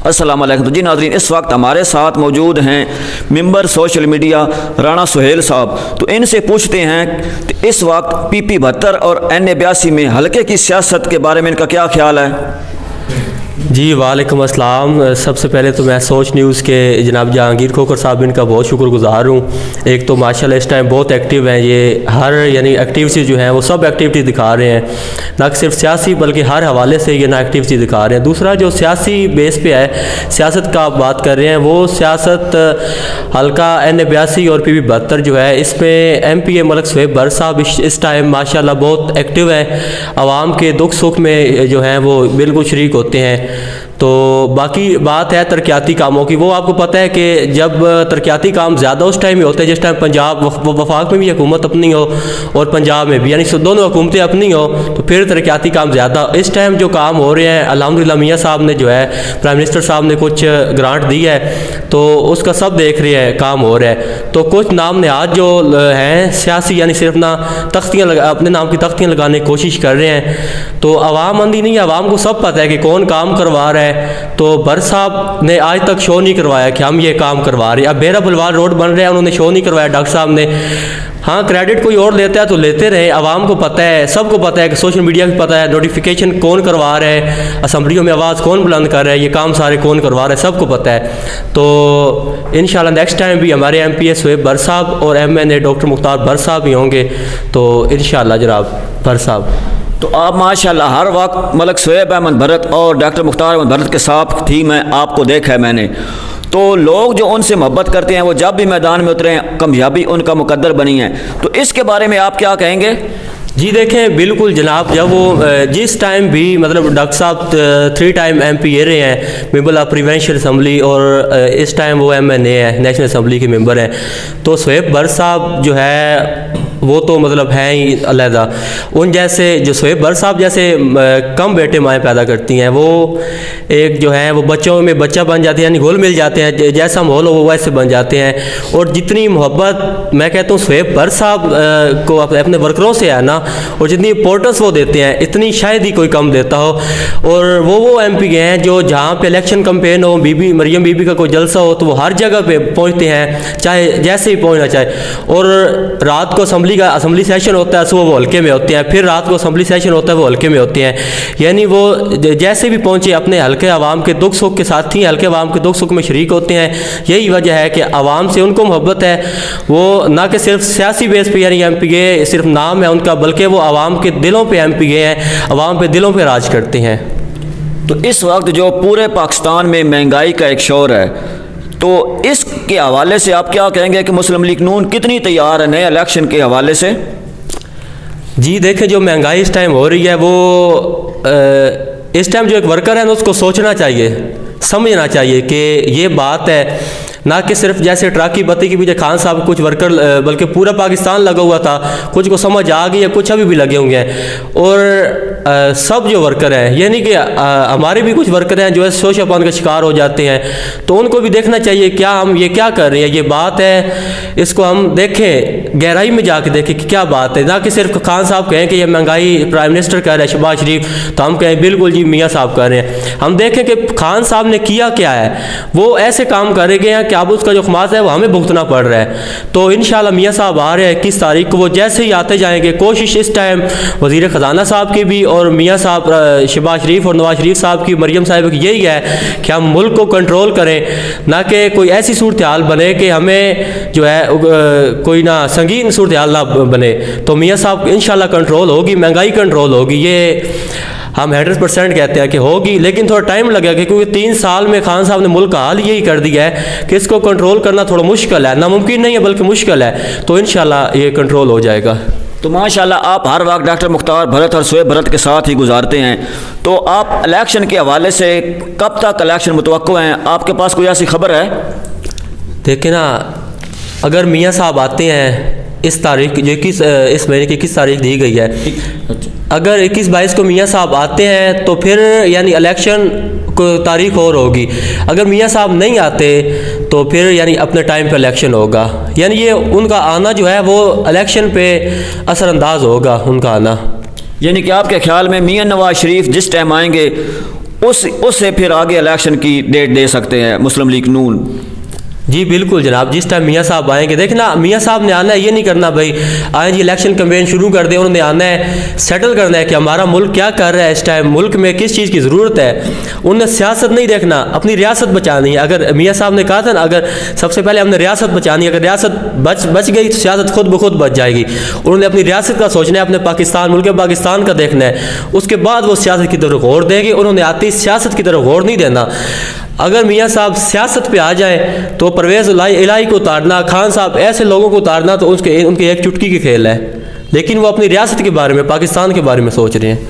अस्सलाम वालेकुम। तो जी नाज़रीन, इस वक्त हमारे साथ मौजूद हैं member social media Rana Suhail साहब। तो इनसे पूछते हैं कि इस वक्त PP 72 और NA 82 में हल्के की सियासत के बारे में इनका क्या ख्याल है। जी वालेकुम अस्सलाम। सबसे पहले तो मैं सोच न्यूज़ के जनाब जहांगीर खोखर साहब इनका बहुत शुक्रगुजार हूँ। एक तो माशाल्लाह इस टाइम बहुत एक्टिव हैं, ये हर यानी एक्टिविटीज़ जो हैं वो सब एक्टिविटी दिखा रहे हैं, ना कि सिर्फ सियासी बल्कि हर हवाले से ये ना एक्टिविटी दिखा रहे हैं। दूसरा जो सियासी बेस पे है, सियासत का आप बात कर रहे हैं, वो सियासत हल्का NA 82 और PP 72 जो है इसमें MPA मलिक सुहेब बर साहब इस टाइम माशाल्लाह बहुत एक्टिव है, आवाम के दुख सुख में जो है वो बिल्कुल शरीक होते हैं। तो बाकी बात है तरक्याती कामों की, वो आपको पता है कि जब तरक्याती काम ज़्यादा उस टाइम ही होते हैं जिस टाइम पंजाब वफाक में भी हुकूमत अपनी हो और पंजाब में भी, यानी दोनों हुकूमतें अपनी हो, तो फिर तरक्याती काम ज़्यादा। इस टाइम जो काम हो रहे हैं अल्हम्दुलिल्लाह मियाँ साहब ने जो है प्राइम मिनिस्टर साहब ने कुछ ग्रांट दी है, तो उसका सब देख रहे हैं काम हो रहा है। तो कुछ नाम नहाद जो हैं सियासी यानी सिर्फ ना तख्तियाँ अपने नाम की तख्तियाँ लगाने की कोशिश कर रहे हैं, तो आवाम अंधी नहीं है, आवाम को सब पता है कि कौन काम करवा रहा है। तो बर साहब ने आज तक शो नहीं करवाया कि हम ये काम करवा रहे हैं। अब बेरा बलवाल रोड बन रहा है, उन्होंने शो नहीं करवाया डॉक्टर साहब ने। हाँ, क्रेडिट कोई और लेता है तो लेते रहे, आवाम को पता है, सबको पता है कि सोशल मीडिया को पता है नोटिफिकेशन कौन करवा रहा है, असम्बलियों में आवाज़ कौन बुलंद कर रहा है, ये काम सारे कौन करवा रहा है, सबको पता है। तो इंशाल्लाह नेक्स्ट टाइम भी हमारे MPA सुहेब बर साहब और MNA डॉक्टर मुख्तार बर साहब भी होंगे, तो इंशाल्लाह जनाब बर साहब। तो आप माशाल्लाह हर वक्त मलिक सुहेब अहमद भरत और डॉक्टर मुख्तार अहमद भरत के साथ थी, मैं आपको देखा है मैंने। तो लोग जो उनसे मोहब्बत करते हैं वो जब भी मैदान में उतरे हैं कामयाबी उनका मुकद्दर बनी है। तो इसके बारे में आप क्या कहेंगे। जी देखें, बिल्कुल जनाब, जब वो जिस टाइम भी मतलब डॉक्टर साहब 3 टाइम MPA रहे हैं, मेंबर ऑफ प्रिवेंशियल असम्बली, और इस टाइम वो MNA है, नेशनल असम्बली के मेंबर हैं। तो सुहेब बर साहब जो है वो तो मतलब हैं ही अलहदा। उन जैसे जो सुहेब बर साहब जैसे कम बेटे माएँ पैदा करती हैं, वो एक जो है वो बच्चों में बच्चा बन जाते हैं, यानी घुल मिल जाते हैं, जैसा माहौल हो वो वैसे बन जाते हैं। और जितनी मोहब्बत मैं कहता हूँ सुहेब बर साहब को अपने वर्करों से है ना, और जितनी इंपॉर्टेंस वो देते हैं इतनी शायद ही कोई कम देता हो। और वो MP हैं जो जहाँ पे इलेक्शन कैंपेन हो, बीबी मरियम बीबी का कोई जलसा हो, तो वो हर जगह पे पहुँचते हैं, चाहे जैसे ही पहुँचना चाहे। और रात को असम्बली सेशन होता है, सुबह वो हल्के में होते हैं, फिर रात को असम्बली सेशन होता है वो हल्के में होते हैं, यानी वो जैसे भी पहुँचे अपने हल्के आवाम के दुख सुख के साथ ही हल्के आवाम के दुख सुख में शरीक होते हैं। यही वजह है कि आवाम से उनको मोहब्बत है, वो ना कि सिर्फ सियासी बेस पे यानी MPA सिर्फ नाम है उनका, बल्कि वो आवाम के दिलों पे MPA हैं, आवाम पे दिलों पे राज करते हैं। तो इस वक्त जो पूरे पाकिस्तान में महंगाई का एक शोर है, तो इसके हवाले से आप क्या कहेंगे कि मुस्लिम लीग नून कितनी तैयार है नए इलेक्शन के हवाले से। जी देखें, जो महंगाई इस टाइम हो रही है वो इस टाइम जो एक वर्कर है ना उसको सोचना चाहिए, समझना चाहिए कि ये बात है, ना कि सिर्फ जैसे ट्राकी बत्ती के पीछे खान साहब कुछ वर्कर बल्कि पूरा पाकिस्तान लगा हुआ था, कुछ को समझ आ गई है, कुछ अभी भी लगे होंगे हैं। और सब जो वर्कर हैं, यानी कि हमारे भी कुछ वर्कर हैं जो है शोषापन का शिकार हो जाते हैं, तो उनको भी देखना चाहिए क्या हम ये क्या कर रहे हैं, ये बात है, इसको हम देखें, गहराई में जाके देखें कि क्या बात है, ना कि सिर्फ खान साहब कहें कि ये महंगाई प्राइम मिनिस्टर कह रहे हैं शहबाज शरीफ, तो हम कहें बिल्कुल जी मियाँ साहब कर रहे हैं। हम देखें कि खान साहब ने किया क्या है, वो ऐसे काम कर रहे हैं कि अब उसका जो खमास है वो हमें भुगतना पड़ रहा है। तो इंशाल्लाह मियाँ साहब आ रहे हैं 21 तारीख को, वो जैसे ही आते जाएंगे, कोशिश इस टाइम वज़ीर ख़जाना साहब की भी और मियाँ साहब शहबाज शरीफ और नवाज शरीफ साहब की, मरियम साहिब की यही है कि हम मुल्क को कंट्रोल करें, ना कि कोई ऐसी सूरत हाल बने कि हमें जो है कोई ना संगीन सूरत हाल ना बने। तो मियाँ साहब इंशाल्लाह कंट्रोल होगी, महंगाई कंट्रोल होगी, ये हम 100% कहते हैं कि होगी, लेकिन थोड़ा टाइम लगेगा, क्योंकि 3 साल में खान साहब ने मुल्क का हाल यही कर दिया है कि इसको कंट्रोल करना थोड़ा मुश्किल है, नामुमकिन नहीं है बल्कि मुश्किल है। तो इंशाल्लाह ये कंट्रोल हो जाएगा। तो माशाल्लाह आप हर वक्त डॉक्टर मुख्तार भरत और सुहेब भरत के साथ ही गुजारते हैं, तो आप इलेक्शन के हवाले से कब तक इलेक्शन मुतवक्को हैं, आपके पास कोई ऐसी खबर है। देखिए ना, अगर मियाँ साहब आते हैं इस तारीख जो 21 इस महीने की 21 तारीख दी गई है, अगर 21-22 को मियाँ साहब आते हैं तो फिर यानी इलेक्शन को तारीख और होगी। अगर मियाँ साहब नहीं आते तो फिर यानी अपने टाइम पे इलेक्शन होगा, यानी ये उनका आना जो है वो इलेक्शन पे असरअंदाज होगा उनका आना। यानी कि आपके ख्याल में मियाँ नवाज शरीफ जिस टाइम आएंगे उससे फिर आगे इलेक्शन की डेट दे सकते हैं मुस्लिम लीग नून। जी बिल्कुल जनाब, जिस टाइम मियाँ साहब आएंगे, देखना मियाँ साहब ने आना है, ये नहीं करना भाई आए जी इलेक्शन कैंपेन शुरू कर दे, उन्होंने आना है सेटल करना है कि हमारा मुल्क क्या कर रहा है इस टाइम, मुल्क में किस चीज़ की ज़रूरत है। उन्हें सियासत नहीं देखना, अपनी रियासत बचानी है। अगर मियाँ साहब ने कहा था ना, अगर सबसे पहले हमने रियासत बचानी है, अगर रियासत बच गई तो सियासत खुद ब खुद बच जाएगी। उन्होंने अपनी रियासत का सोचना है, अपने पाकिस्तान मुल्क पाकिस्तान का देखना है, उसके बाद वो सियासत की तरफ गौर देंगे। उन्होंने आती सियासत की तरफ गौर नहीं देना। अगर मियाँ साहब सियासत पे आ जाए तो परवेज़ इलाही को उतारना, खान साहब ऐसे लोगों को उतारना तो उनके एक चुटकी के खेल है। लेकिन वो अपनी रियासत के बारे में, पाकिस्तान के बारे में सोच रहे हैं।